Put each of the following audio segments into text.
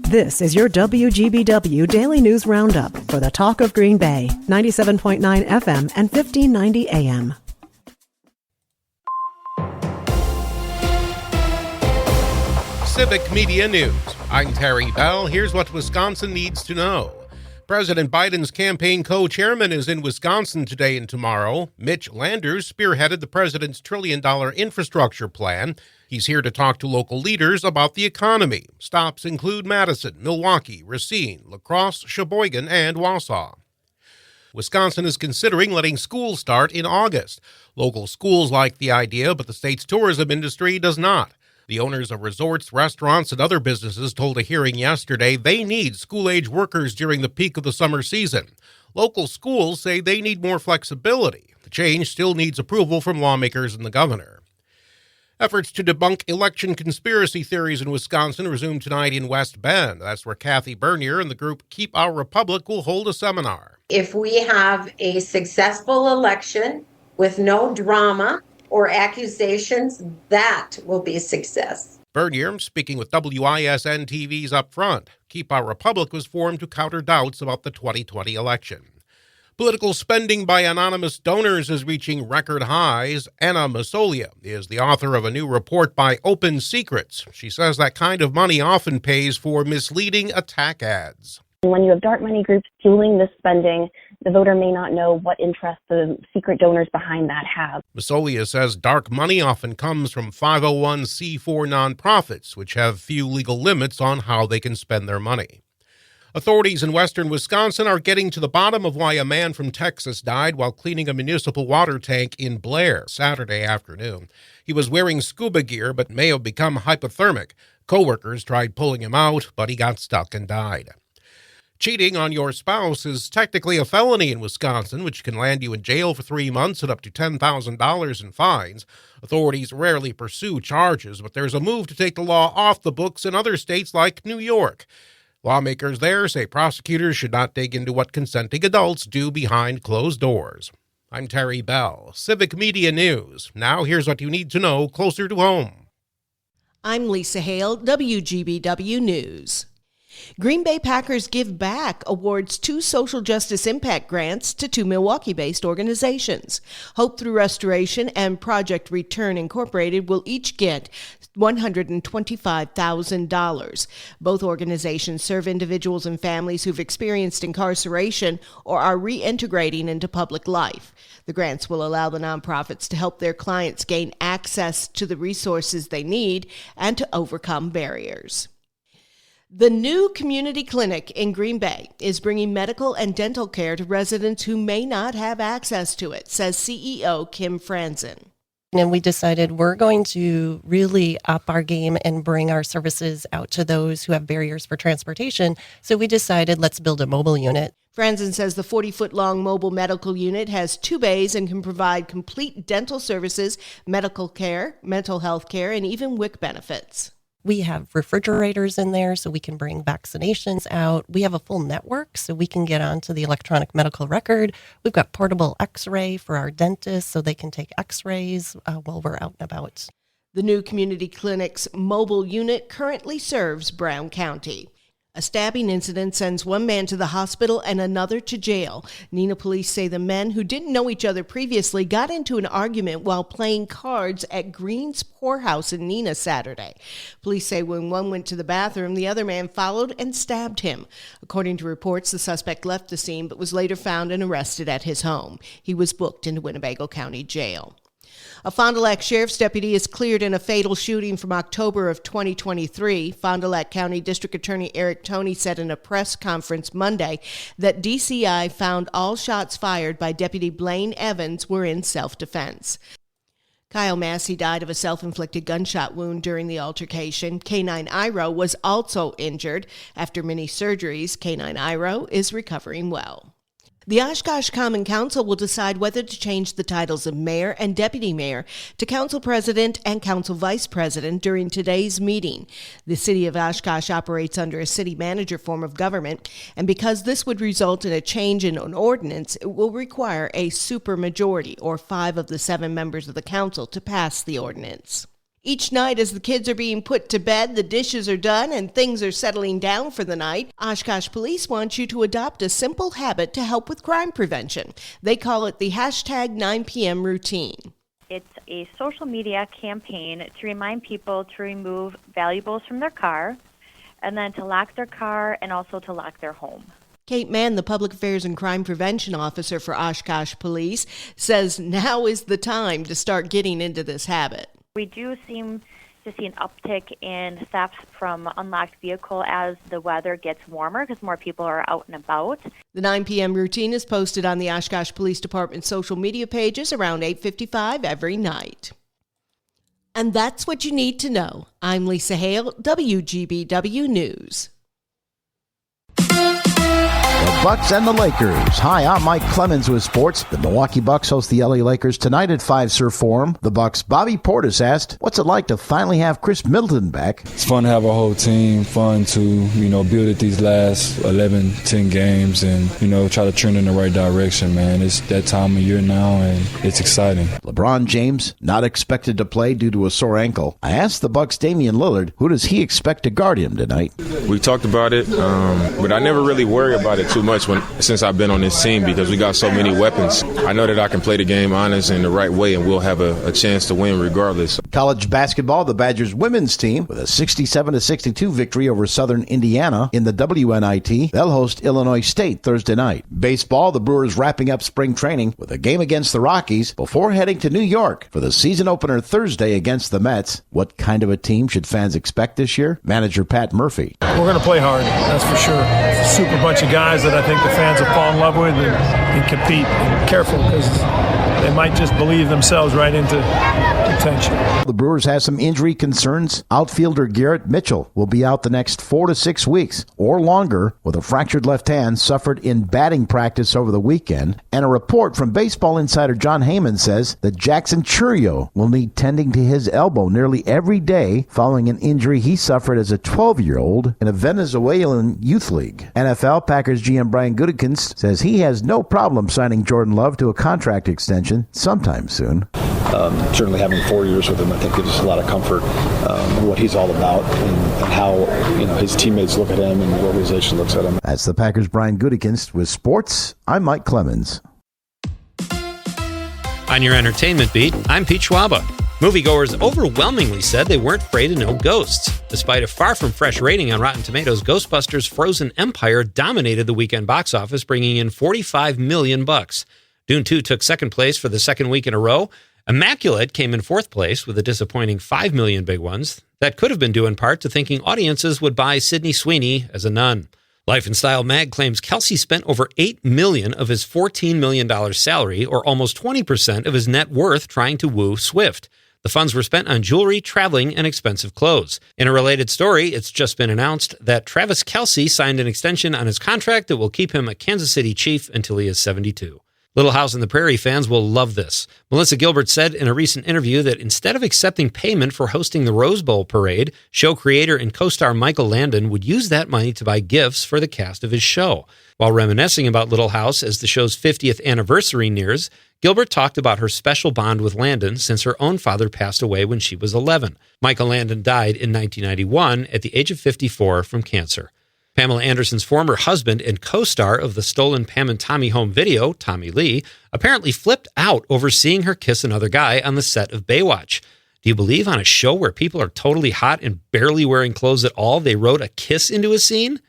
This is your WGBW Daily News Roundup for the Talk of Green Bay, 97.9 FM and 1590 AM. Civic Media News. I'm Terry Bell. Here's what Wisconsin needs to know. President Biden's campaign co-chairman is in Wisconsin today and tomorrow. Mitch Landers spearheaded the president's trillion-dollar infrastructure plan. He's here to talk to local leaders about the economy. Stops include Madison, Milwaukee, Racine, La Crosse, Sheboygan, and Wausau. Wisconsin is considering letting schools start in August. Local schools like the idea, but the state's tourism industry does not. The owners of resorts, restaurants, and other businesses told a hearing yesterday they need school-age workers during the peak of the summer season. Local schools say they need more flexibility. The change still needs approval from lawmakers and the governor. Efforts to debunk election conspiracy theories in Wisconsin resume tonight in West Bend. That's where Kathy Bernier and the group Keep Our Republic will hold a seminar. If we have a successful election with no drama or accusations, that will be a success. Bernier speaking with WISN TV's Up Front. Keep Our Republic was formed to counter doubts about the 2020 election. Political spending by anonymous donors is reaching record highs. Anna Masolia is the author of a new report by Open Secrets. She says that kind of money often pays for misleading attack ads. When you have dark money groups fueling this spending, the voter may not know what interest the secret donors behind that have. Masolia says dark money often comes from 501c4 nonprofits, which have few legal limits on how they can spend their money. Authorities in western Wisconsin are getting to the bottom of why a man from Texas died while cleaning a municipal water tank in Blair Saturday afternoon. He was wearing scuba gear but may have become hypothermic. Coworkers tried pulling him out, but he got stuck and died. Cheating on your spouse is technically a felony in Wisconsin, which can land you in jail for 3 months and up to $10,000 in fines. Authorities rarely pursue charges, but there's a move to take the law off the books in other states like New York. Lawmakers there say prosecutors should not dig into what consenting adults do behind closed doors. I'm Terry Bell, Civic Media News. Now here's what you need to know closer to home. I'm Lisa Hale, WGBW News. Green Bay Packers Give Back awards 2 social justice impact grants to 2 Milwaukee-based organizations. Hope Through Restoration and Project Return Incorporated will each get $125,000. Both organizations serve individuals and families who've experienced incarceration or are reintegrating into public life. The grants will allow the nonprofits to help their clients gain access to the resources they need and to overcome barriers. The new community clinic in Green Bay is bringing medical and dental care to residents who may not have access to it, says CEO Kim Franzen. And we decided we're going to really up our game and bring our services out to those who have barriers for transportation. So we decided let's build a mobile unit. Franzen says the 40-foot-long mobile medical unit has 2 bays and can provide complete dental services, medical care, mental health care, and even WIC benefits. We have refrigerators in there so we can bring vaccinations out. We have a full network so we can get onto the electronic medical record. We've got portable x-ray for our dentists so they can take x-rays while we're out and about. The new community clinic's mobile unit currently serves Brown County. A stabbing incident sends 1 man to the hospital and another to jail. Neenah police say the men, who didn't know each other previously, got into an argument while playing cards at Green's Poorhouse in Neenah Saturday. Police say when one went to the bathroom, the other man followed and stabbed him. According to reports, the suspect left the scene but was later found and arrested at his home. He was booked into Winnebago County Jail. A Fond du Lac sheriff's deputy is cleared in a fatal shooting from October of 2023. Fond du Lac County District Attorney Eric Toney said in a press conference Monday that DCI found all shots fired by Deputy Blaine Evans were in self-defense. Kyle Massey died of a self-inflicted gunshot wound during the altercation. K9 Iro was also injured. After many surgeries, K9 Iro is recovering well. The Oshkosh Common Council will decide whether to change the titles of mayor and deputy mayor to council president and council vice president during today's meeting. The city of Oshkosh operates under a city manager form of government, and because this would result in a change in an ordinance, it will require a supermajority, or 5 of the 7 members of the council, to pass the ordinance. Each night as the kids are being put to bed, the dishes are done, and things are settling down for the night, Oshkosh Police want you to adopt a simple habit to help with crime prevention. They call it the hashtag 9 p.m. routine. It's a social media campaign to remind people to remove valuables from their car, and then to lock their car and also to lock their home. Kate Mann, the Public Affairs and Crime Prevention Officer for Oshkosh Police, says now is the time to start getting into this habit. We do seem to see an uptick in theft from unlocked vehicle as the weather gets warmer because more people are out and about. The 9 p.m. routine is posted on the Oshkosh Police Department social media pages around 8:55 every night. And that's what you need to know. I'm Lisa Hale, WGBW News. The Bucks and the Lakers. Hi, I'm Mike Clemens with sports. The Milwaukee Bucks host the LA Lakers tonight at Fiserv Forum. The Bucks' Bobby Portis asked, what's it like to finally have Chris Middleton back? It's fun to have a whole team, fun to, build at these last 11, 10 games and, try to turn in the right direction, man. It's that time of year now, and it's exciting. LeBron James, not expected to play due to a sore ankle. I asked the Bucks' Damian Lillard, who does he expect to guard him tonight? We talked about it, but I never really worry about it too much since I've been on this team because we got so many weapons. I know that I can play the game honest and the right way, and we'll have a chance to win regardless. College basketball, the Badgers women's team with a 67-62 victory over Southern Indiana in the WNIT. They'll host Illinois State Thursday night. Baseball, the Brewers wrapping up spring training with a game against the Rockies before heading to New York for the season opener Thursday against the Mets. What kind of a team should fans expect this year? Manager Pat Murphy. We're going to play hard, that's for sure. It's a super bunch of guys that I think the fans will fall in love with and compete. And careful because they might just believe themselves right into contention. The Brewers have some injury concerns. Outfielder Garrett Mitchell will be out the next 4 to 6 weeks or longer with a fractured left hand suffered in batting practice over the weekend. And a report from baseball insider John Heyman says that Jackson Chourio will need tending to his elbow nearly every day following an injury he suffered as a 12-year-old in a Venezuelan youth league. NFL Packers GM Brian Gutekunst says he has no problem signing Jordan Love to a contract extension sometime soon. Certainly having 4 years with him, I think gives us a lot of comfort in what he's all about and how his teammates look at him and the organization looks at him. That's the Packers' Brian Gutekunst with sports. I'm Mike Clemens. On your entertainment beat, I'm Pete Schwaba. Moviegoers overwhelmingly said they weren't afraid of no ghosts. Despite a far from fresh rating on Rotten Tomatoes, Ghostbusters Frozen Empire dominated the weekend box office, bringing in $45 million. Dune 2 took second place for the second week in a row. Immaculate came in fourth place with a disappointing $5 million big ones. That could have been due in part to thinking audiences would buy Sydney Sweeney as a nun. Life and Style mag claims Kelsey spent over $8 million of his $14 million salary, or almost 20% of his net worth, trying to woo Swift. The funds were spent on jewelry, traveling, and expensive clothes. In a related story, it's just been announced that Travis Kelce signed an extension on his contract that will keep him a Kansas City Chief until he is 72. Little House on the Prairie fans will love this. Melissa Gilbert said in a recent interview that instead of accepting payment for hosting the Rose Bowl parade, show creator and co-star Michael Landon would use that money to buy gifts for the cast of his show. While reminiscing about Little House as the show's 50th anniversary nears, Gilbert talked about her special bond with Landon since her own father passed away when she was 11. Michael Landon died in 1991 at the age of 54 from cancer. Pamela Anderson's former husband and co-star of the stolen Pam and Tommy home video, Tommy Lee, apparently flipped out over seeing her kiss another guy on the set of Baywatch. Do you believe on a show where people are totally hot and barely wearing clothes at all, they wrote a kiss into a scene?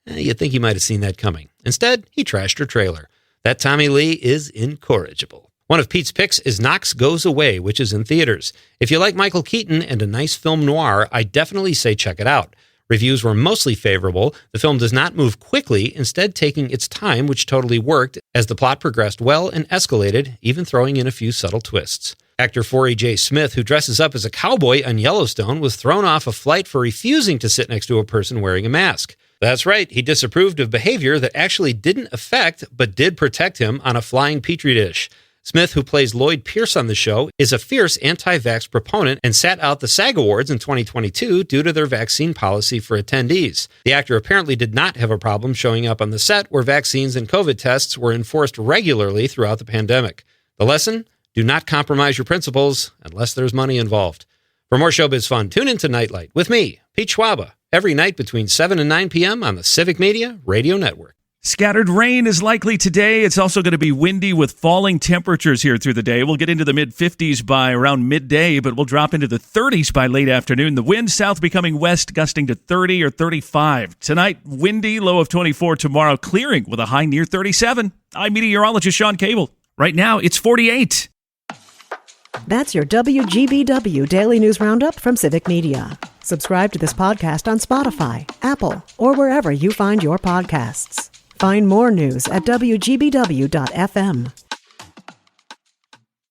You'd think he might have seen that coming. Instead, he trashed her trailer. That Tommy Lee is incorrigible. One of Pete's picks is Knox Goes Away, which is in theaters. If you like Michael Keaton and a nice film noir, I definitely say check it out. Reviews were mostly favorable. The film does not move quickly, instead taking its time, which totally worked, as the plot progressed well and escalated, even throwing in a few subtle twists. Actor Forey J. Smith, who dresses up as a cowboy on Yellowstone, was thrown off a flight for refusing to sit next to a person wearing a mask. That's right, he disapproved of behavior that actually didn't affect, but did protect him on a flying petri dish. Smith, who plays Lloyd Pierce on the show, is a fierce anti-vax proponent and sat out the SAG Awards in 2022 due to their vaccine policy for attendees. The actor apparently did not have a problem showing up on the set where vaccines and COVID tests were enforced regularly throughout the pandemic. The lesson? Do not compromise your principles unless there's money involved. For more showbiz fun, tune into Nightlight with me, Pete Schwaba, every night between 7 and 9 p.m. on the Civic Media Radio Network. Scattered rain is likely today. It's also going to be windy with falling temperatures here through the day. We'll get into the mid-50s by around midday, but we'll drop into the 30s by late afternoon. The wind south becoming west, gusting to 30 or 35. Tonight, windy, low of 24. Tomorrow, clearing with a high near 37. I'm meteorologist Sean Cable. Right now, it's 48. That's your WGBW Daily News Roundup from Civic Media. Subscribe to this podcast on Spotify, Apple, or wherever you find your podcasts. Find more news at WGBW.FM.